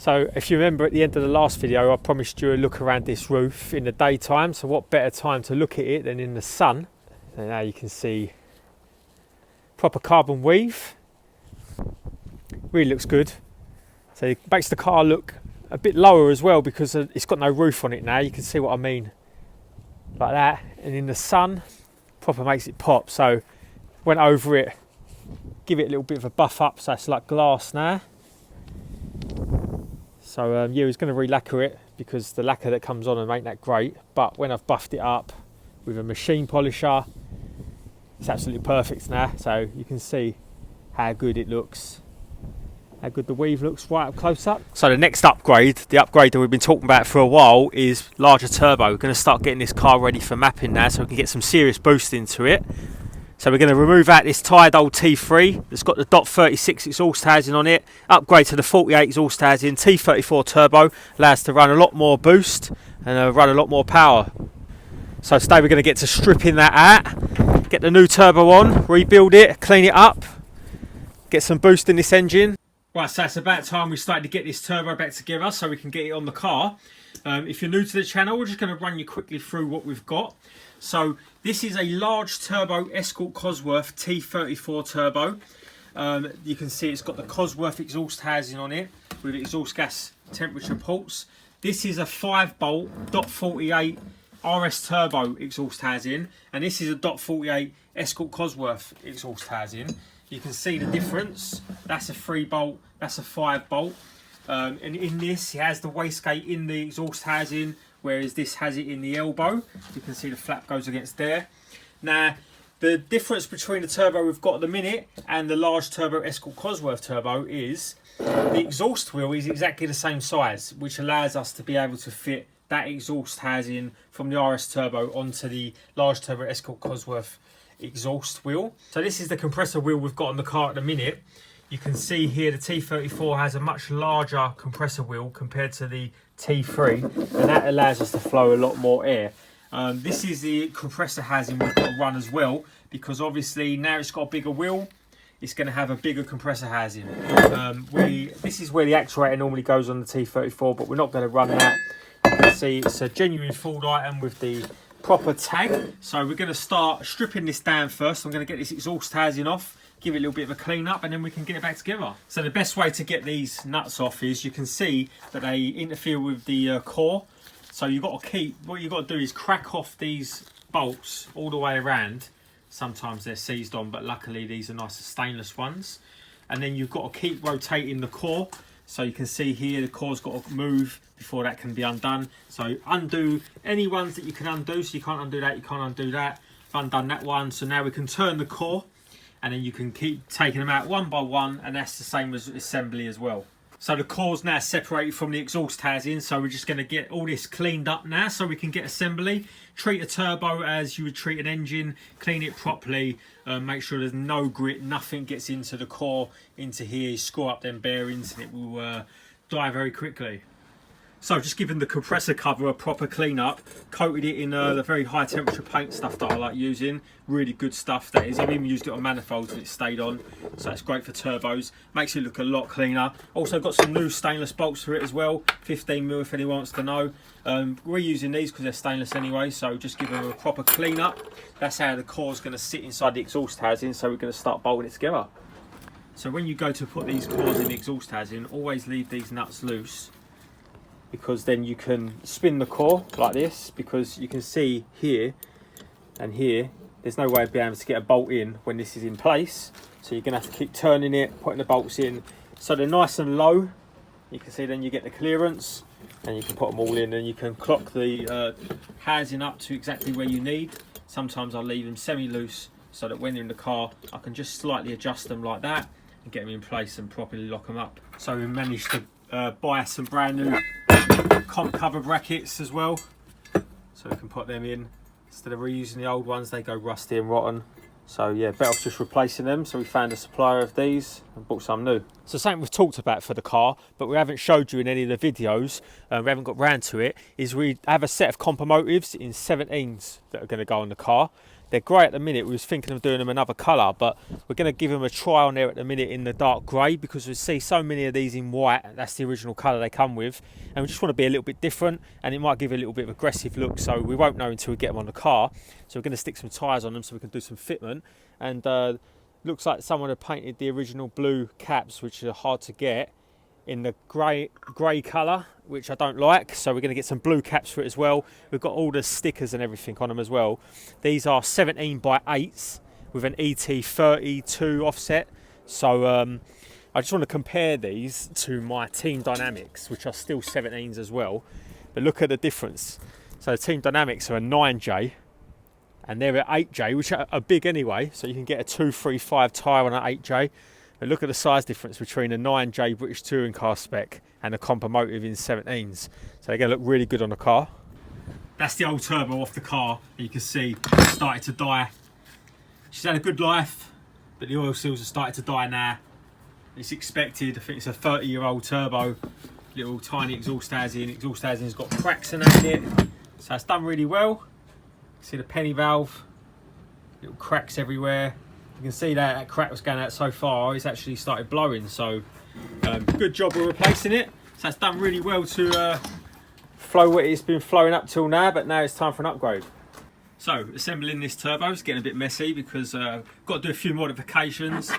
So if you remember at the end of the last video, I promised you a look around this roof in the daytime. So what better time to look at it than in the sun? And now you can see proper carbon weave. Really looks good. So it makes the car look a bit lower as well because it's got no roof on it now. You can see what I mean, like that. And in the sun, proper makes it pop. So went over it, give it a little bit of a buff up so it's like glass now. So yeah, I was going to re-lacquer it because the lacquer that comes on and ain't that great. But when I've buffed it up with a machine polisher, it's absolutely perfect now. So you can see how good it looks. How good the weave looks right up close up. So the next upgrade, the upgrade that we've been talking about for a while, is larger turbo. We're going to start getting this car ready for mapping now so we can get some serious boost into it. So we're going to remove out this tired old T3 that's got the .36 exhaust housing on it, upgrade to the 48 exhaust housing, T34 turbo, allows to run a lot more boost and run a lot more power. So today we're going to get to stripping that out, get the new turbo on, rebuild it, clean it up, get some boost in this engine. Right, so it's about time we started to get this turbo back together so we can get it on the car. If you're new to the channel, we're just going to run you quickly through what we've got. So this is a large turbo Escort Cosworth T34 turbo. You can see it's got the Cosworth exhaust housing on it with exhaust gas temperature ports. This is a 5-bolt .48 RS turbo exhaust housing, and this is a .48 Escort Cosworth exhaust housing. You can see the difference. That's a 3-bolt, that's a 5-bolt. And in this, it has the wastegate in the exhaust housing, whereas this has it in the elbow. You can see the flap goes against there. Now, the difference between the turbo we've got at the minute and the large turbo Escort Cosworth turbo is the exhaust wheel is exactly the same size, which allows us to be able to fit that exhaust housing from the RS turbo onto the large turbo Escort Cosworth exhaust wheel. So this is the compressor wheel we've got on the car at the minute. You can see here the T34 has a much larger compressor wheel compared to the T3, and that allows us to flow a lot more air. This is the compressor housing we've got to run as well, because obviously now it's got a bigger wheel, it's going to have a bigger compressor housing. This is where the actuator normally goes on the T34, but we're not going to run that. You can see it's a genuine Ford item with the proper tag. So we're going to start stripping this down first. I'm going to get this exhaust housing off, give it a little bit of a clean up, and then we can get it back together. So the best way to get these nuts off is you can see that they interfere with the core. So you've got to keep, what you've got to do is crack off these bolts all the way around. Sometimes they're seized on, but luckily these are nice stainless ones. And then you've got to keep rotating the core. So you can see here the core's got to move before that can be undone. So undo any ones that you can undo. So you can't undo that, you can't undo that. I've undone that one. So now we can turn the core, and then you can keep taking them out one by one, and that's the same as assembly as well. So the core's now separated from the exhaust housing, so we're just going to get all this cleaned up now so we can get assembly. Treat a turbo as you would treat an engine, clean it properly, make sure there's no grit, nothing gets into the core, into here, screw up them bearings, and it will die very quickly. So just giving the compressor cover a proper clean up, coated it in the very high temperature paint stuff that I like using. Really good stuff that is. I've even used it on manifolds and it stayed on, so it's great for turbos. Makes it look a lot cleaner. Also got some new stainless bolts for it as well, 15mm if anyone wants to know. We're using these because they're stainless anyway, so just give them a proper clean up. That's how the core's going to sit inside the exhaust housing, so we're going to start bolting it together. So when you go to put these cores in the exhaust housing, always leave these nuts loose, because then you can spin the core like this, because you can see here and here there's no way of being able to get a bolt in when this is in place, so you're going to have to keep turning it, putting the bolts in so they're nice and low. You can see then you get the clearance, and you can put them all in, and you can clock the housing up to exactly where you need. Sometimes I'll leave them semi-loose so that when they're in the car I can just slightly adjust them like that and get them in place and properly lock them up. So we managed to buy some brand new comp cover brackets as well, so we can put them in instead of reusing the old ones. They go rusty and rotten, so yeah, better off just replacing them. So we found a supplier of these and bought some new. So something we've talked about for the car but we haven't showed you in any of the videos, we haven't got round to it, is we have a set of compomotives in 17s that are going to go on the car. They're grey at the minute. We was thinking of doing them another colour, but we're going to give them a try on there at the minute in the dark grey, because we see so many of these in white. That's the original colour they come with, and we just want to be a little bit different, and it might give a little bit of aggressive look, so we won't know until we get them on the car. So we're going to stick some tyres on them so we can do some fitment. And looks like someone had painted the original blue caps, which are hard to get, in the grey colour, which I don't like, so we're going to get some blue caps for it as well. We've got all the stickers and everything on them as well. These are 17 by 8s with an ET32 offset, so I just want to compare these to my Team Dynamics, which are still 17s as well, but look at the difference. So Team Dynamics are a 9J and they're an 8J, which are big anyway, so you can get a 235 tyre on an 8J. But look at the size difference between a 9J British Touring Car spec and a Compomotive in 17s. So they're going to look really good on the car. That's the old turbo off the car. You can see it started to die. She's had a good life, but the oil seals are starting to die now. It's expected. I think it's a 30-year-old turbo. Little tiny exhaust housing. Exhaust housing's got cracks in it. So it's done really well. See the penny valve, little cracks everywhere. You can see that crack was going out so far, it's actually started blowing. So good job of replacing it. So it's done really well to flow what it's been flowing up till now, but now it's time for an upgrade. So assembling this turbo is getting a bit messy because I've got to do a few modifications.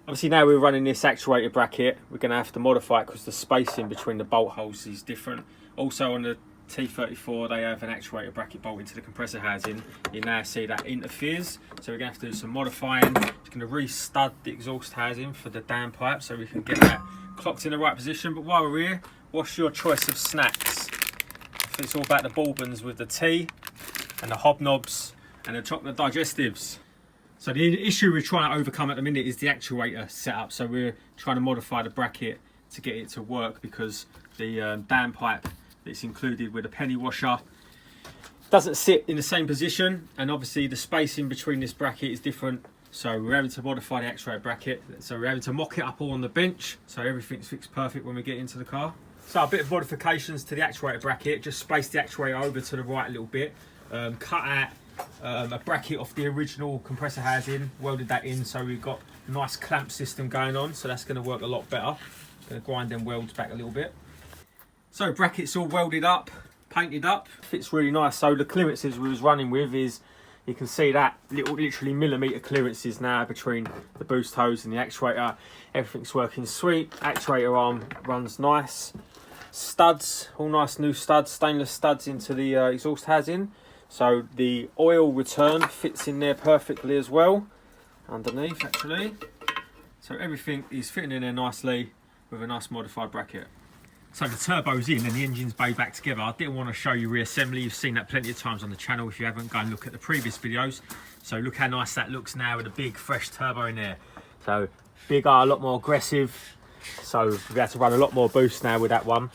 Obviously now we're running this actuator bracket, we're going to have to modify it because the spacing between the bolt holes is different. Also on the T34 they have an actuator bracket bolt into the compressor housing. You now see that interferes, so we're going to have to do some modifying. Just going to re-stud the exhaust housing for the downpipe so we can get that clocked in the right position. But while we're here, what's your choice of snacks? It's all about the bourbons with the tea and the hobnobs and the chocolate digestives. So the issue we're trying to overcome at the minute is the actuator setup. So we're trying to modify the bracket to get it to work because the downpipe it's included with a penny washer doesn't sit in the same position, and obviously the spacing between this bracket is different, so we're having to modify the actuator bracket. So we're having to mock it up all on the bench so everything's fixed perfect when we get into the car. So a bit of modifications to the actuator bracket, just space the actuator over to the right a little bit, cut out a bracket off the original compressor housing, welded that in so we've got a nice clamp system going on, so that's going to work a lot better. Going to grind them welds back a little bit. So brackets all welded up, painted up, fits really nice. So the clearances we was running with is, you can see that literally millimetre clearances now between the boost hose and the actuator. Everything's working sweet. Actuator arm runs nice. Studs, all nice new studs, stainless studs into the exhaust housing. So the oil return fits in there perfectly as well, underneath actually. So everything is fitting in there nicely with a nice modified bracket. So the turbo's in and the engine's bayed back together. I didn't want to show you reassembly. You've seen that plenty of times on the channel. If you haven't, go and look at the previous videos. So look how nice that looks now with a big fresh turbo in there. So bigger, a lot more aggressive. So we've had to run a lot more boost now with that one.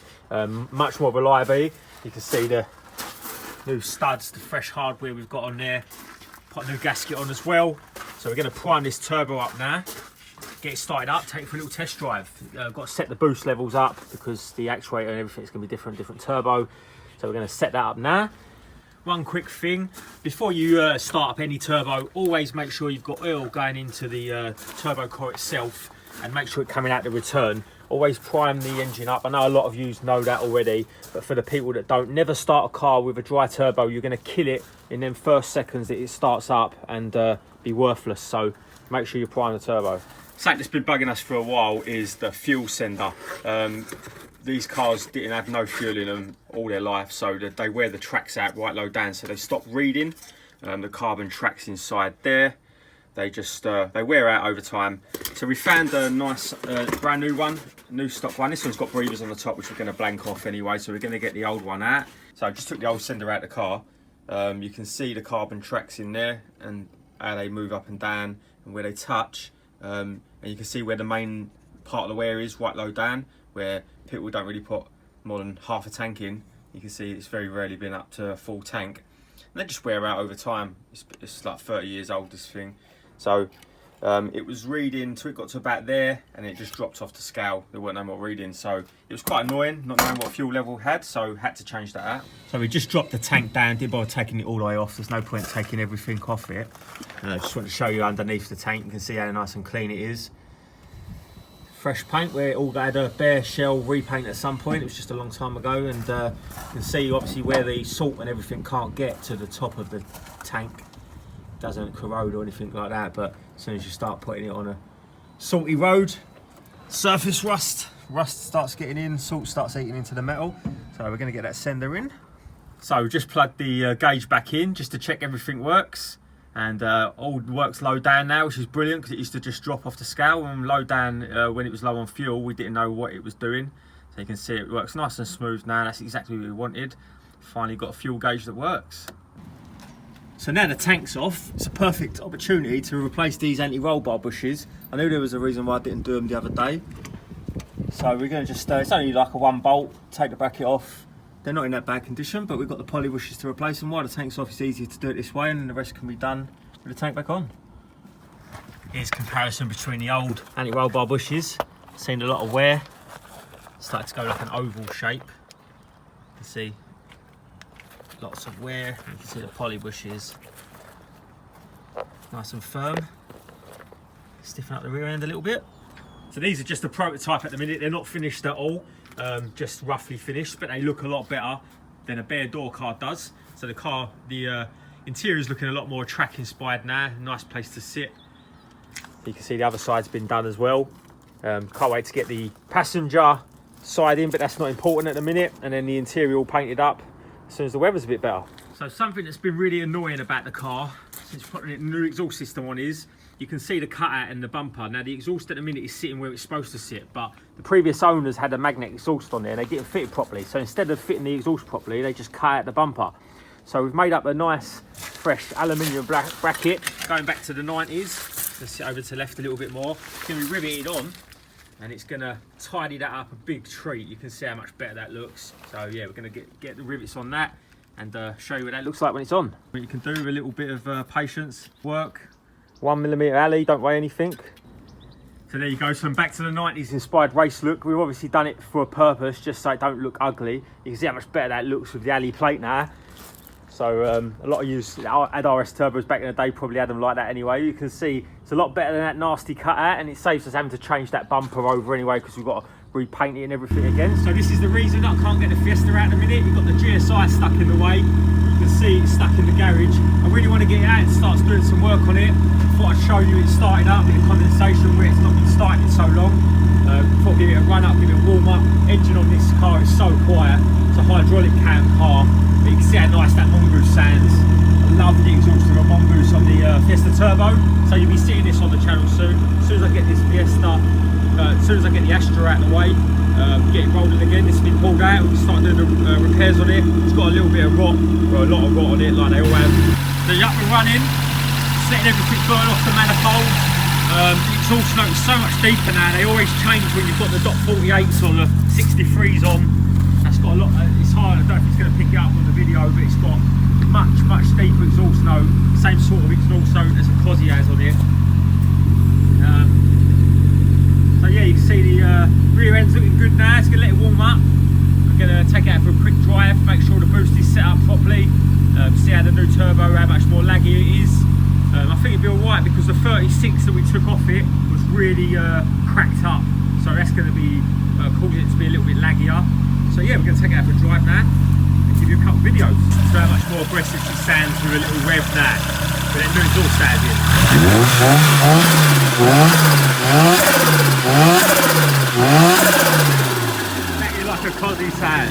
Much more reliably. You can see the new studs, the fresh hardware we've got on there. Put a new gasket on as well. So we're going to prime this turbo up now. Get it started up, take it for a little test drive. Got to set the boost levels up because the actuator and everything is going to be different turbo. So we're going to set that up now. One quick thing, before you start up any turbo, always make sure you've got oil going into the turbo core itself and make sure it's coming out the return. Always prime the engine up. I know a lot of you know that already, but for the people that don't, never start a car with a dry turbo. You're going to kill it in them first seconds that it starts up and be worthless. So make sure you prime the turbo. Something that's been bugging us for a while is the fuel sender. These cars didn't have no fuel in them all their life, so they wear the tracks out right low down, so they stop reading. The carbon tracks inside there, they just they wear out over time. So we found a nice brand new one, new stock one. This one's got breathers on the top which we're going to blank off anyway, so we're going to get the old one out. So I just took the old sender out of the car. You can see the carbon tracks in there and how they move up and down and where they touch. And you can see where the main part of the wear is, right low down, where people don't really put more than half a tank in. You can see it's very rarely been up to a full tank. And they just wear out over time. It's like 30 years old, this thing. So It was reading till it got to about there, and it just dropped off the scale. There weren't no more readings, so it was quite annoying not knowing what fuel level had, so had to change that out. So we just dropped the tank down, did by taking it all the way off. There's no point taking everything off it. I just want to show you underneath the tank. You can see how nice and clean it is. Fresh paint, where it all had a bare shell repaint at some point. It was just a long time ago, and you can see obviously where the salt and everything can't get to the top of the tank. It doesn't corrode or anything like that, but as soon as you start putting it on a salty road, surface rust starts getting in, salt starts eating into the metal. So we're going to get that sender in. So just plug the gauge back in just to check everything works. And all works low down now, which is brilliant, because it used to just drop off the scale. And low down, when it was low on fuel, we didn't know what it was doing. So you can see it works nice and smooth now. That's exactly what we wanted. Finally got a fuel gauge that works. So now the tank's off, it's a perfect opportunity to replace these anti-roll bar bushes. I knew there was a reason why I didn't do them the other day. So we're going to just, it's only like a 1 bolt, take the bracket off. They're not in that bad condition, but we've got the poly bushes to replace them. While the tank's off, it's easier to do it this way, and then the rest can be done with the tank back on. Here's comparison between the old anti-roll bar bushes. Seen a lot of wear. Started to go like an oval shape. You can see lots of wear. You can see the poly bushes. Nice and firm. Stiffen up the rear end a little bit. So these are just a prototype at the minute. They're not finished at all. Just roughly finished, but they look a lot better than a bare door car does. So the car, the interior is looking a lot more track inspired now. Nice place to sit. You can see the other side's been done as well. Can't wait to get the passenger side in, but that's not important at the minute. And then the interior all painted up as soon as the weather's a bit better. So something that's been really annoying about the car since putting a new exhaust system on is you can see the cutout and the bumper. Now the exhaust at the minute is sitting where it's supposed to sit, but the previous owners had a magnet exhaust on there and they didn't fit it properly. So instead of fitting the exhaust properly, they just cut out the bumper. So we've made up a nice fresh aluminium bracket going back to the 90s. Let's sit over to the left a little bit more. It's going to be riveted on and it's going to tidy that up a big treat. You can see how much better that looks. So yeah, we're going to get the rivets on that and show you what that looks like when it's on. What you can do with a little bit of patience, work. 1mm alley, don't weigh anything. So there you go, so back to the 90s inspired race look. We've obviously done it for a purpose, just so it don't look ugly. You can see how much better that looks with the alley plate now. So a lot of you had RS turbos back in the day probably had them like that anyway. You can see it's a lot better than that nasty cutout, and it saves us having to change that bumper over anyway, because we've got to repaint it and everything again. So this is the reason that I can't get the Fiesta out in a minute. You've got the GSI stuck in the way. You can see it's stuck in the garage. I really want to get it out and start doing some work on it. Thought I'd show you it starting up with the condensation where it's not been starting so long. Thought I'd give it a run up, give it a warm up. Engine on this car is so quiet. It's a hydraulic cam car. But you can see how nice that mongoose sounds. I love the exhaust of a mongoose on the Fiesta Turbo. So you'll be seeing this on the channel soon. As soon as I get this Fiesta, as soon as I get the Astra out of the way, get it rolling again. This has been pulled out. We can start doing the repairs on it. It's got a little bit of rot, or a lot of rot on it, like they all have. So you're up and running, setting everything burn off the manifold. The exhaust note is so much deeper now. They always change when you've got the .48s or the 63s on. That's got a lot. It's hard. I don't know if it's going to pick it up on the video, but it's got much deeper exhaust note. Same sort of exhaust note as a Cosworth has on it. So yeah, you can see the rear end's looking good now. It's going to let it warm up. I'm going to take it out for a quick drive, make sure the boost is set up properly, see how the new turbo, how much more laggy it is. I think it'll be alright because the 36 that we took off it was really cracked up. So that's going to be causing it to be a little bit laggier. So yeah, we're going to take it out for a drive now and give you a couple of videos. So how much more aggressive she sounds with a little rev now. But that new exhaust sounds in. Exactly like a Cosworth sound.